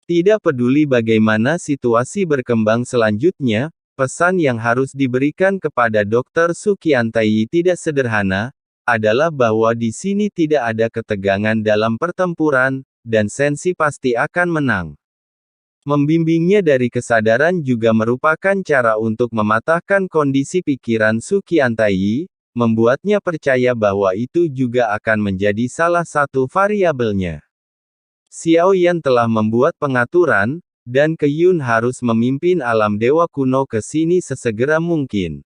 Tidak peduli bagaimana situasi berkembang selanjutnya, pesan yang harus diberikan kepada Dr. Sukiantai tidak sederhana, adalah bahwa di sini tidak ada ketegangan dalam pertempuran, dan Sensi pasti akan menang. Membimbingnya dari kesadaran juga merupakan cara untuk mematahkan kondisi pikiran Sukiantai, membuatnya percaya bahwa itu juga akan menjadi salah satu variabelnya. Xiao Yan telah membuat pengaturan, dan Qiyun harus memimpin alam dewa kuno ke sini sesegera mungkin.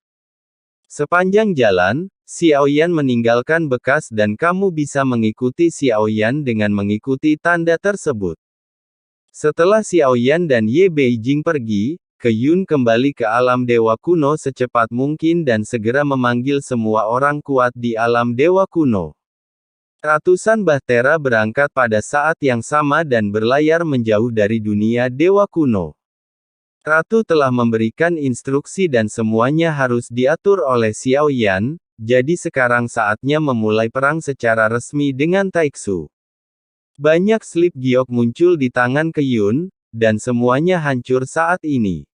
Sepanjang jalan, Xiao Yan meninggalkan bekas dan kamu bisa mengikuti Xiao Yan dengan mengikuti tanda tersebut. Setelah Xiao Yan dan Ye Beijing pergi, Qiyun kembali ke alam dewa kuno secepat mungkin dan segera memanggil semua orang kuat di alam dewa kuno. Ratusan bahtera berangkat pada saat yang sama dan berlayar menjauh dari dunia dewa kuno. Ratu telah memberikan instruksi dan semuanya harus diatur oleh Xiao Yan, jadi sekarang saatnya memulai perang secara resmi dengan Taixu. Banyak slip giok muncul di tangan Qiyun, dan semuanya hancur saat ini.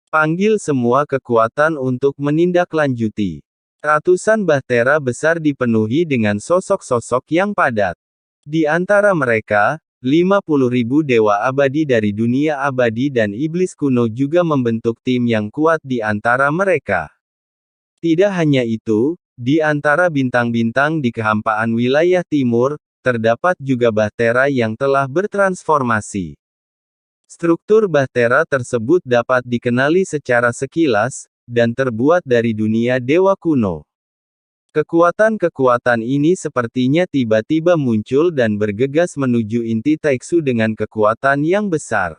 Panggil semua kekuatan untuk menindaklanjuti. Ratusan bahtera besar dipenuhi dengan sosok-sosok yang padat. Di antara mereka, 50.000 dewa abadi dari dunia abadi dan iblis kuno juga membentuk tim yang kuat di antara mereka. Tidak hanya itu, di antara bintang-bintang di kehampaan wilayah timur, terdapat juga bahtera yang telah bertransformasi. Struktur bahtera tersebut dapat dikenali secara sekilas, dan terbuat dari dunia dewa kuno. Kekuatan-kekuatan ini sepertinya tiba-tiba muncul dan bergegas menuju inti Taixu dengan kekuatan yang besar.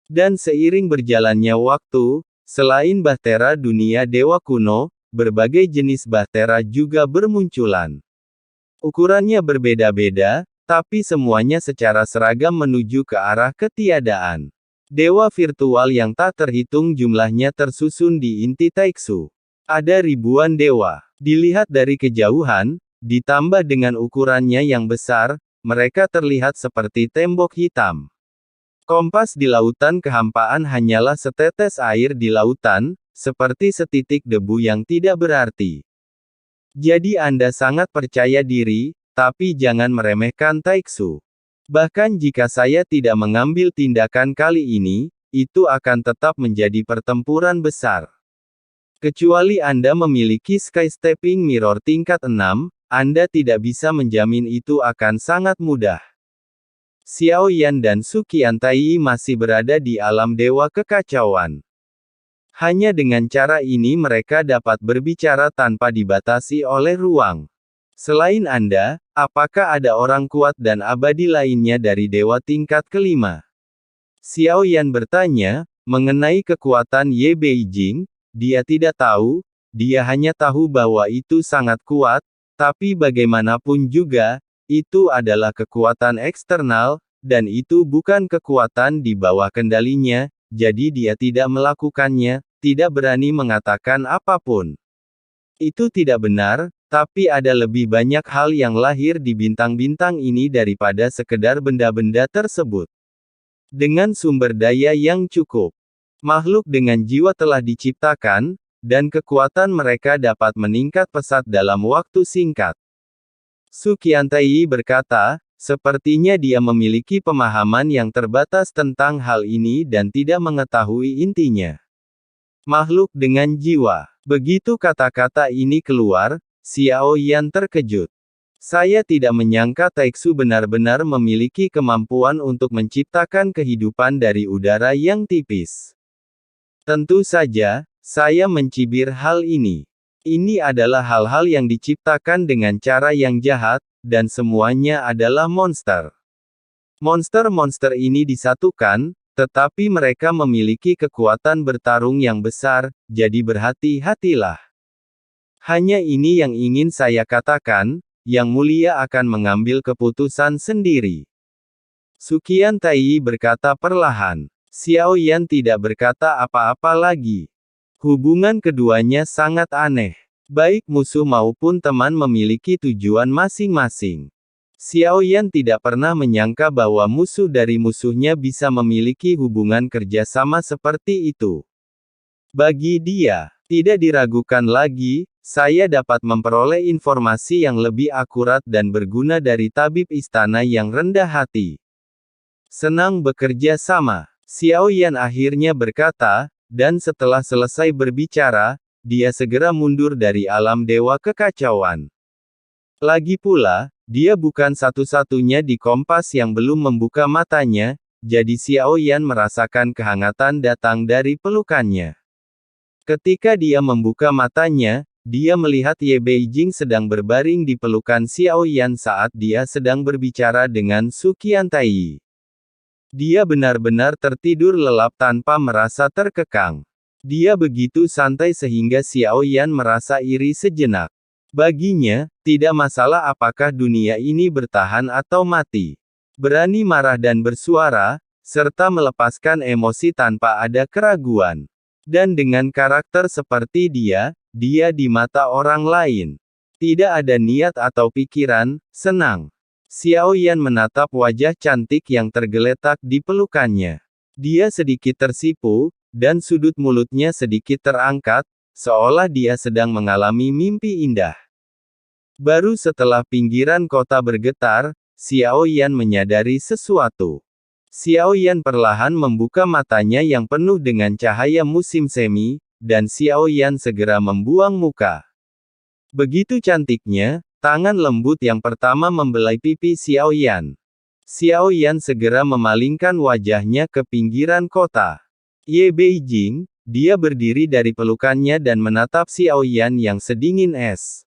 Dan seiring berjalannya waktu, selain bahtera dunia dewa kuno, berbagai jenis bahtera juga bermunculan. Ukurannya berbeda-beda, tapi semuanya secara seragam menuju ke arah ketiadaan. Dewa virtual yang tak terhitung jumlahnya tersusun di inti Taixu. Ada ribuan dewa. Dilihat dari kejauhan, ditambah dengan ukurannya yang besar, mereka terlihat seperti tembok hitam. Kompas di lautan kehampaan hanyalah setetes air di lautan, seperti setitik debu yang tidak berarti. Jadi Anda sangat percaya diri, tapi jangan meremehkan Taixu. Bahkan jika saya tidak mengambil tindakan kali ini, itu akan tetap menjadi pertempuran besar. Kecuali Anda memiliki Sky Stepping Mirror tingkat 6, Anda tidak bisa menjamin itu akan sangat mudah. Xiao Yan dan Sukiantai masih berada di alam dewa kekacauan. Hanya dengan cara ini mereka dapat berbicara tanpa dibatasi oleh ruang. Selain Anda, apakah ada orang kuat dan abadi lainnya dari dewa tingkat kelima? Xiao Yan bertanya, mengenai kekuatan Ye Beijing, dia tidak tahu, dia hanya tahu bahwa itu sangat kuat, tapi bagaimanapun juga, itu adalah kekuatan eksternal, dan itu bukan kekuatan di bawah kendalinya, jadi dia tidak melakukannya, tidak berani mengatakan apapun. Itu tidak benar. Tapi ada lebih banyak hal yang lahir di bintang-bintang ini daripada sekedar benda-benda tersebut. Dengan sumber daya yang cukup, makhluk dengan jiwa telah diciptakan, dan kekuatan mereka dapat meningkat pesat dalam waktu singkat. Sukiantai berkata, sepertinya dia memiliki pemahaman yang terbatas tentang hal ini dan tidak mengetahui intinya. Makhluk dengan jiwa. Begitu kata-kata ini keluar, Xiao Yan terkejut. Saya tidak menyangka Taixu benar-benar memiliki kemampuan untuk menciptakan kehidupan dari udara yang tipis. Tentu saja, saya mencibir hal ini. Ini adalah hal-hal yang diciptakan dengan cara yang jahat, dan semuanya adalah monster. Monster-monster ini disatukan, tetapi mereka memiliki kekuatan bertarung yang besar, jadi berhati-hatilah. Hanya ini yang ingin saya katakan, Yang Mulia akan mengambil keputusan sendiri. Sukiantai berkata perlahan. Xiao Yan tidak berkata apa-apa lagi. Hubungan keduanya sangat aneh. Baik musuh maupun teman memiliki tujuan masing-masing. Xiao Yan tidak pernah menyangka bahwa musuh dari musuhnya bisa memiliki hubungan kerjasama seperti itu. Bagi dia, tidak diragukan lagi, saya dapat memperoleh informasi yang lebih akurat dan berguna dari tabib istana yang rendah hati. Senang bekerja sama, Xiao Yan akhirnya berkata, dan setelah selesai berbicara, dia segera mundur dari alam dewa kekacauan. Lagi pula, dia bukan satu-satunya di Kompas yang belum membuka matanya, jadi Xiao Yan merasakan kehangatan datang dari pelukannya. Ketika dia membuka matanya, dia melihat Ye Beijing sedang berbaring di pelukan Xiao Yan saat dia sedang berbicara dengan Su Qiantai. Dia benar-benar tertidur lelap tanpa merasa terkekang. Dia begitu santai sehingga Xiao Yan merasa iri sejenak. Baginya, tidak masalah apakah dunia ini bertahan atau mati. Berani marah dan bersuara, serta melepaskan emosi tanpa ada keraguan. Dan dengan karakter seperti dia di mata orang lain. Tidak ada niat atau pikiran, senang. Xiao Yan menatap wajah cantik yang tergeletak di pelukannya. Dia sedikit tersipu, dan sudut mulutnya sedikit terangkat, seolah dia sedang mengalami mimpi indah. Baru setelah pinggiran kota bergetar, Xiao Yan menyadari sesuatu. Xiao Yan perlahan membuka matanya yang penuh dengan cahaya musim semi, dan Xiao Yan segera membuang muka. Begitu cantiknya, tangan lembut yang pertama membelai pipi Xiao Yan. Xiao Yan segera memalingkan wajahnya ke pinggiran kota. Ye Beijing, dia berdiri dari pelukannya dan menatap Xiao Yan yang sedingin es.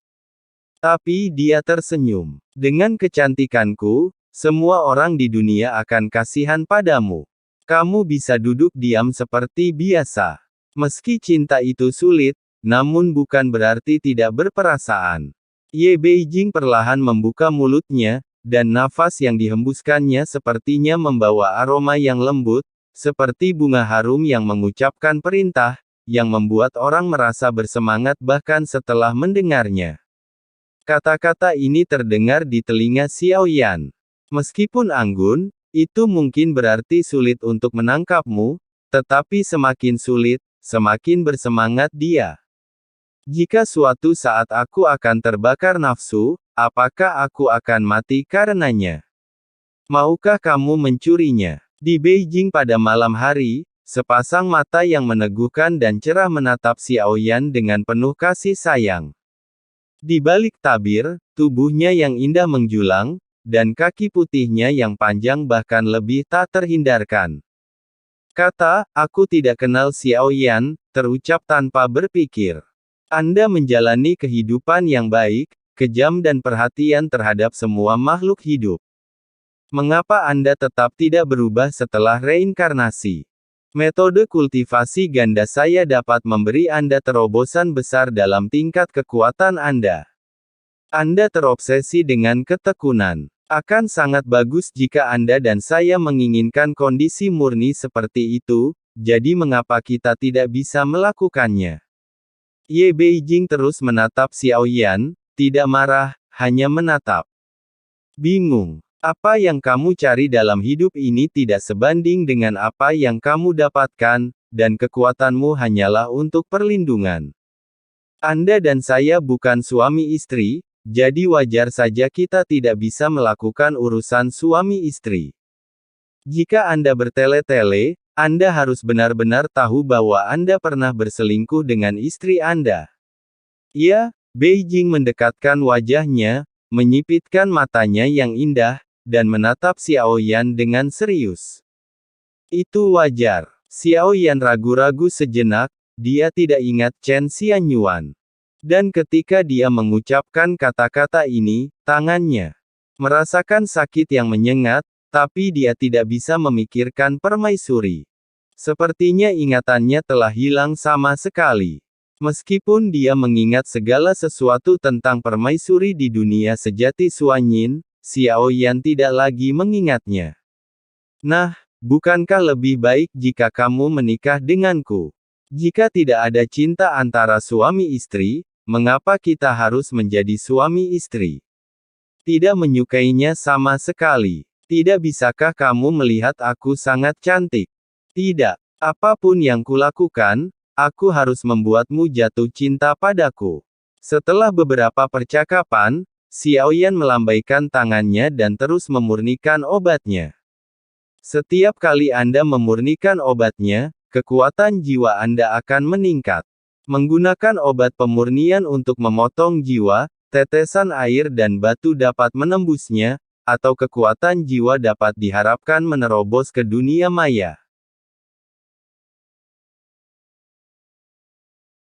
Tapi dia tersenyum. Dengan kecantikanku, semua orang di dunia akan kasihan padamu. Kamu bisa duduk diam seperti biasa. Meski cinta itu sulit, namun bukan berarti tidak berperasaan. Ye Beijing perlahan membuka mulutnya, dan nafas yang dihembuskannya sepertinya membawa aroma yang lembut, seperti bunga harum yang mengucapkan perintah, yang membuat orang merasa bersemangat bahkan setelah mendengarnya. Kata-kata ini terdengar di telinga Xiao Yan. Meskipun anggun, itu mungkin berarti sulit untuk menangkapmu, tetapi semakin sulit, semakin bersemangat dia. Jika suatu saat aku akan terbakar nafsu, apakah aku akan mati karenanya? Maukah kamu mencurinya? Di Beijing pada malam hari, sepasang mata yang meneguhkan dan cerah menatap Xiao Yan dengan penuh kasih sayang. Di balik tabir, tubuhnya yang indah menjulang, dan kaki putihnya yang panjang bahkan lebih tak terhindarkan. Kata, aku tidak kenal Xiao Yan, terucap tanpa berpikir. Anda menjalani kehidupan yang baik, kejam dan perhatian terhadap semua makhluk hidup. Mengapa Anda tetap tidak berubah setelah reinkarnasi? Metode kultivasi ganda saya dapat memberi Anda terobosan besar dalam tingkat kekuatan Anda. Anda terobsesi dengan ketekunan. Akan sangat bagus jika Anda dan saya menginginkan kondisi murni seperti itu, jadi mengapa kita tidak bisa melakukannya? Ye Beijing terus menatap Xiao Yan, tidak marah, hanya menatap. Bingung. Apa yang kamu cari dalam hidup ini tidak sebanding dengan apa yang kamu dapatkan, dan kekuatanmu hanyalah untuk perlindungan. Anda dan saya bukan suami istri, jadi wajar saja kita tidak bisa melakukan urusan suami istri. Jika Anda bertele-tele, Anda harus benar-benar tahu bahwa Anda pernah berselingkuh dengan istri Anda. Ya, Beijing mendekatkan wajahnya, menyipitkan matanya yang indah, dan menatap Xiao Yan dengan serius. Itu wajar. Xiao Yan ragu-ragu sejenak, dia tidak ingat Chen Xianyuan. Dan ketika dia mengucapkan kata-kata ini, tangannya merasakan sakit yang menyengat, tapi dia tidak bisa memikirkan permaisuri. Sepertinya ingatannya telah hilang sama sekali. Meskipun dia mengingat segala sesuatu tentang permaisuri di dunia sejati Suanyin, Xiao Yan tidak lagi mengingatnya. Nah, bukankah lebih baik jika kamu menikah denganku? Jika tidak ada cinta antara suami istri, mengapa kita harus menjadi suami istri? Tidak menyukainya sama sekali. Tidak bisakah kamu melihat aku sangat cantik? Tidak. Apapun yang kulakukan, aku harus membuatmu jatuh cinta padaku. Setelah beberapa percakapan, Xiaoyan melambaikan tangannya dan terus memurnikan obatnya. Setiap kali Anda memurnikan obatnya, kekuatan jiwa Anda akan meningkat. Menggunakan obat pemurnian untuk memotong jiwa, tetesan air dan batu dapat menembusnya, atau kekuatan jiwa dapat diharapkan menerobos ke dunia maya.